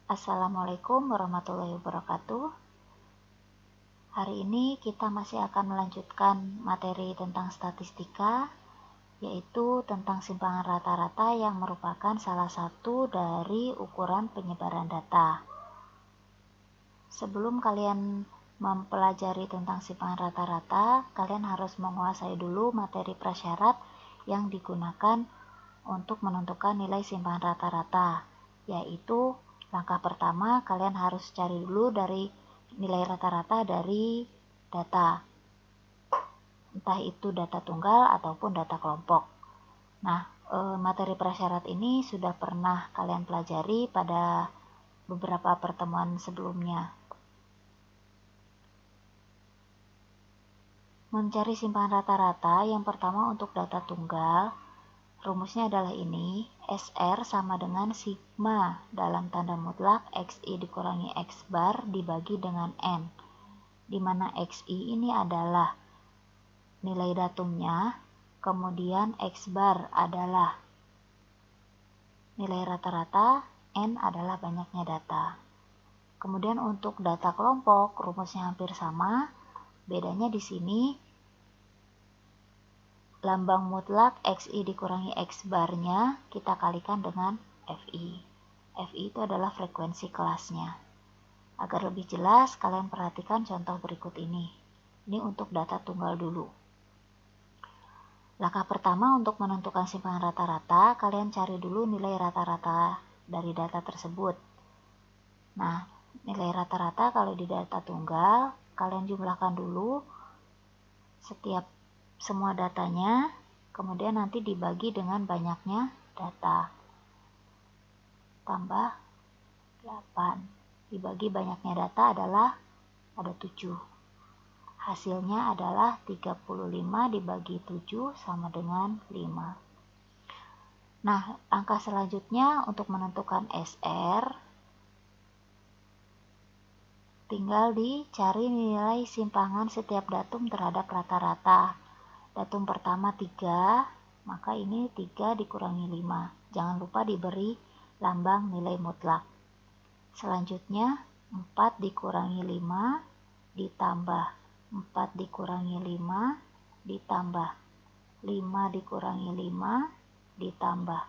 Assalamualaikum warahmatullahi wabarakatuh. Hari ini kita masih akan melanjutkan materi tentang statistika, yaitu tentang simpangan rata-rata yang merupakan salah satu dari ukuran penyebaran data. Sebelum kalian mempelajari tentang simpangan rata-rata, kalian harus menguasai dulu materi prasyarat yang digunakan untuk menentukan nilai simpangan rata-rata, yaitu langkah pertama kalian harus cari dulu dari nilai rata-rata dari data, entah itu data tunggal ataupun data kelompok. Nah, materi prasyarat ini sudah pernah kalian pelajari pada beberapa pertemuan sebelumnya. Mencari simpangan rata-rata, yang pertama untuk data tunggal, rumusnya adalah ini, SR sama dengan sigma dalam tanda mutlak XI dikurangi X bar dibagi dengan N, di mana XI ini adalah nilai datumnya, kemudian X bar adalah nilai rata-rata, N adalah banyaknya data. Kemudian untuk data kelompok, rumusnya hampir sama, bedanya di sini lambang mutlak XI dikurangi X barnya kita kalikan dengan FI. FI itu adalah frekuensi kelasnya. Agar lebih jelas, kalian perhatikan contoh berikut ini. Ini untuk data tunggal dulu. Langkah pertama untuk menentukan simpangan rata-rata, kalian cari dulu nilai rata-rata dari data tersebut. Nah, nilai rata-rata kalau di data tunggal, kalian jumlahkan dulu setiap semua datanya, kemudian nanti dibagi dengan banyaknya data. Tambah 8. Dibagi banyaknya data adalah ada 7. Hasilnya adalah 35 dibagi 7 sama dengan 5. Nah, langkah selanjutnya untuk menentukan SR, tinggal dicari nilai simpangan setiap datum terhadap rata-rata. Datum pertama 3, maka ini 3 dikurangi 5. Jangan lupa diberi lambang nilai mutlak. Selanjutnya 4 dikurangi 5 ditambah 4 dikurangi 5 ditambah 5 dikurangi 5 ditambah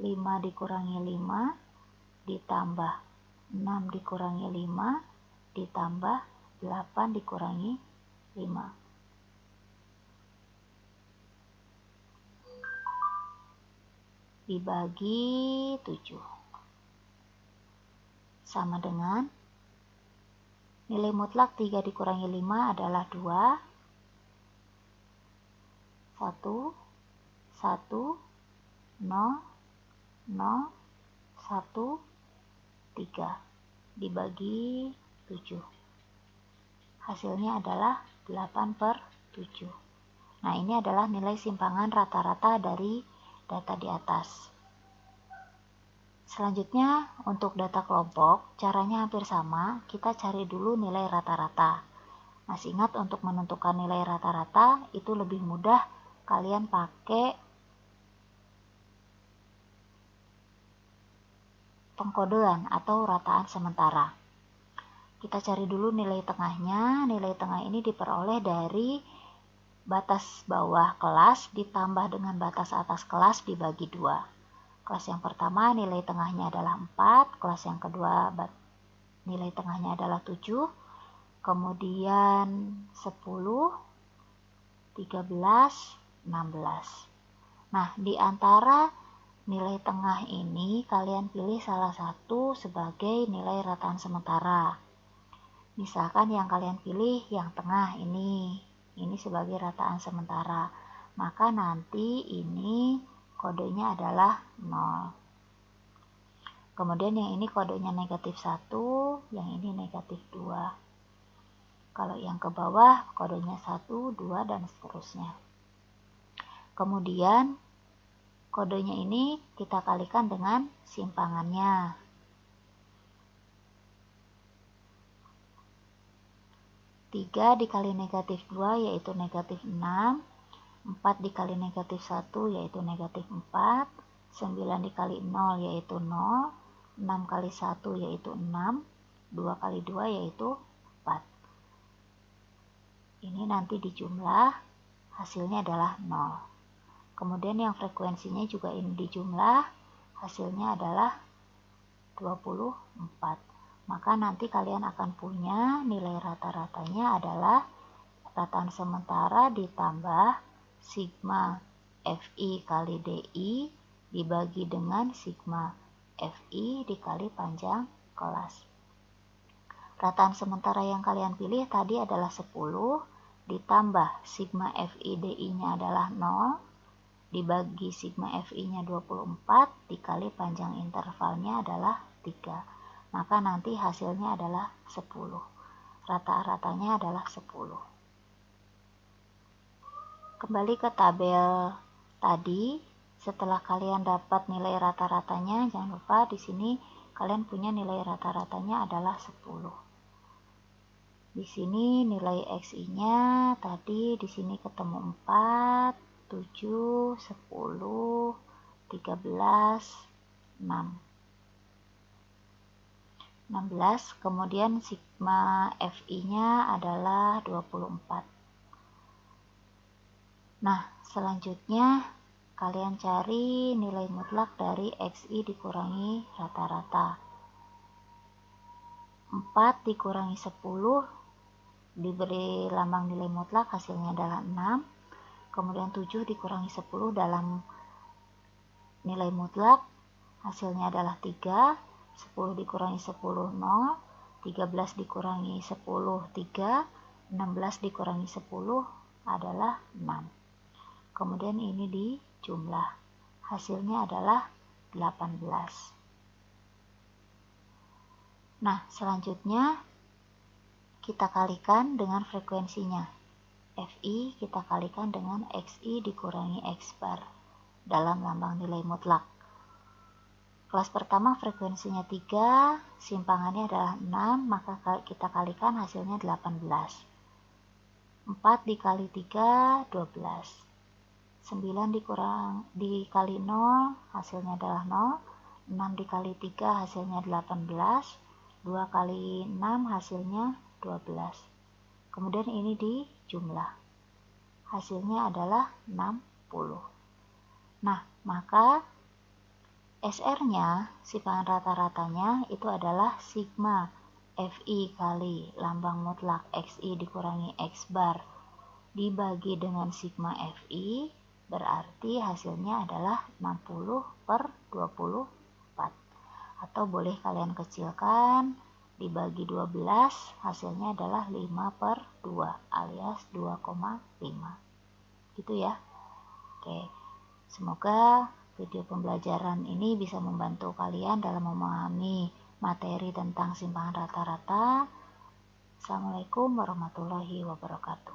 5 dikurangi 5 ditambah 6 dikurangi 5 ditambah 8 dikurangi 5. Dibagi 7 sama dengan nilai mutlak 3 dikurangi 5 adalah 2, 1, 1, 0, 0, 1, 3 dibagi 7. Hasilnya adalah 8/7. Nah, ini adalah nilai simpangan rata-rata dari data di atas. Selanjutnya, untuk data kelompok, caranya hampir sama. Kita cari dulu nilai rata-rata. Masih ingat untuk menentukan nilai rata-rata, itu lebih mudah kalian pakai pengkodean atau rataan sementara. Kita cari dulu nilai tengahnya. Nilai tengah ini diperoleh dari batas bawah kelas ditambah dengan batas atas kelas dibagi 2. Kelas yang pertama nilai tengahnya adalah 4, kelas yang kedua nilai tengahnya adalah 7, kemudian 10, 13, 16. Nah, di antara nilai tengah ini kalian pilih salah satu sebagai nilai rataan sementara. Misalkan yang kalian pilih yang tengah ini sebagai rataan sementara. Maka nanti ini kodenya adalah 0. Kemudian yang ini kodenya negatif 1, yang ini negatif 2. Kalau yang ke bawah kodenya 1, 2, dan seterusnya. Kemudian kodenya ini kita kalikan dengan simpangannya. 3 dikali negatif 2 yaitu negatif 6. 4 dikali negatif 1 yaitu negatif 4, 9 dikali 0 yaitu 0, 6 kali 1 yaitu 6, 2 kali 2 yaitu 4. Ini nanti dijumlah, hasilnya adalah 0. Kemudian yang frekuensinya juga ini dijumlah, hasilnya adalah 24. Maka nanti kalian akan punya nilai rata-ratanya adalah rataan sementara ditambah sigma Fi kali Di dibagi dengan sigma Fi dikali panjang kelas. Rataan sementara yang kalian pilih tadi adalah 10 ditambah sigma Fi Di-nya adalah 0 dibagi sigma Fi-nya 24 dikali panjang intervalnya adalah 3. Maka nanti hasilnya adalah 10. Rata-ratanya adalah 10. Kembali ke tabel tadi, setelah kalian dapat nilai rata-ratanya, jangan lupa di sini kalian punya nilai rata-ratanya adalah 10. Di sini nilai XI-nya tadi di sini ketemu 4, 7, 10, 13, 6. 16, kemudian sigma Fi-nya adalah 24. Nah, selanjutnya kalian cari nilai mutlak dari Xi dikurangi rata-rata. 4 dikurangi 10 diberi lambang nilai mutlak, hasilnya adalah 6. Kemudian 7 dikurangi 10 dalam nilai mutlak, hasilnya adalah 3. 10 dikurangi 10, 0. 13 dikurangi 10, 3. 16 dikurangi 10 adalah 6. Kemudian ini dijumlah, hasilnya adalah 18. Nah, selanjutnya kita kalikan dengan frekuensinya. Fi kita kalikan dengan Xi dikurangi X bar dalam lambang nilai mutlak. Kelas pertama frekuensinya 3, simpangannya adalah 6, maka kita kalikan hasilnya 18. 4 dikali 3, 12. 9 dikali 0, hasilnya adalah 0. 6 dikali 3, hasilnya 18. 2 kali 6, hasilnya 12. Kemudian ini dijumlah, hasilnya adalah 60. Nah, maka SR-nya, simpangan rata-ratanya itu adalah sigma Fi kali lambang mutlak Xi dikurangi X bar dibagi dengan sigma Fi, berarti hasilnya adalah 60/24. Atau boleh kalian kecilkan, dibagi 12, hasilnya adalah 5/2 alias 2,5. Gitu ya. Oke, semoga video pembelajaran ini bisa membantu kalian dalam memahami materi tentang simpangan rata-rata. Assalamualaikum warahmatullahi wabarakatuh.